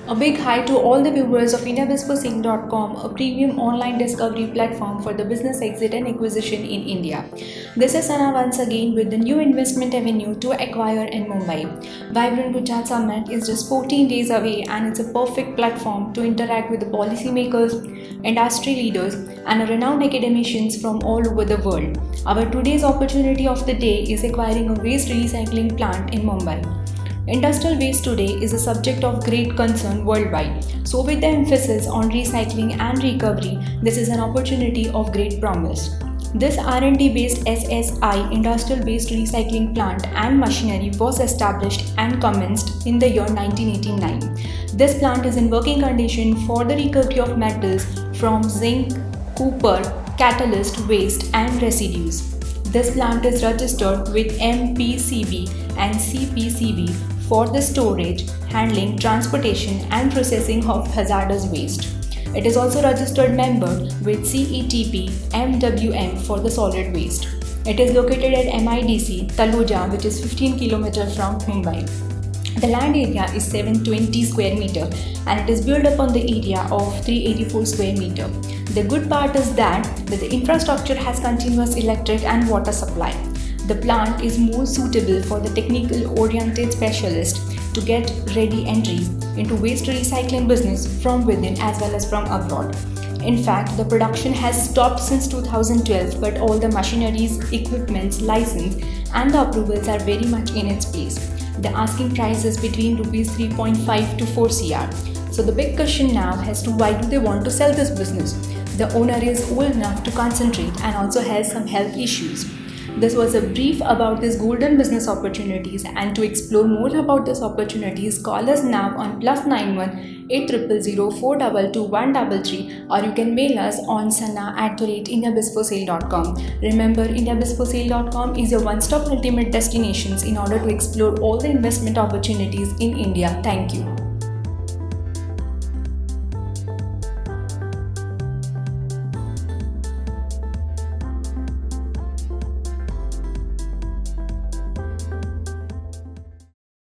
A big hi to all the viewers of IndiaBizForSale.com, a premium online discovery platform for the business exit and acquisition in India. This is Sana once again with the new investment avenue to acquire in Mumbai. Vibrant Gujarat Summit is just 14 days away and it's a perfect platform to interact with the policymakers, industry leaders and renowned academicians from all over the world. Our today's opportunity of the day is acquiring a waste recycling plant in Mumbai. Industrial waste today is a subject of great concern worldwide. So with the emphasis on recycling and recovery, this is an opportunity of great promise. This R&D based SSI industrial waste recycling plant and machinery was established and commenced in the year 1989. This plant is in working condition for the recovery of metals from zinc, copper, catalyst waste and residues. This plant is registered with MPCB and CPCB for the storage, handling, transportation and processing of hazardous waste. It is also registered member with CETP MWM for the solid waste. It is located at MIDC, Taloja, which is 15 km from Mumbai. The land area is 720 square meter and it is built upon the area of 384 square meter. The good part is that the infrastructure has continuous electric and water supply. The plant is more suitable for the technical oriented specialist to get ready entry into waste recycling business from within as well as from abroad. In fact, the production has stopped since 2012, but all the machineries, equipments, license and the approvals are very much in its place. The asking price is between rupees 3.5 to 4 CR. So the big question now as to why do they want to sell this business? The owner is old enough to concentrate and also has some health issues. This was a brief about these golden business opportunities, and to explore more about these opportunities, call us now on +91 8000 422 133 or you can mail us on sana@indiabizforsale.com. Remember, IndiaBizForSale.com is your one-stop ultimate destinations in order to explore all the investment opportunities in India. Thank you.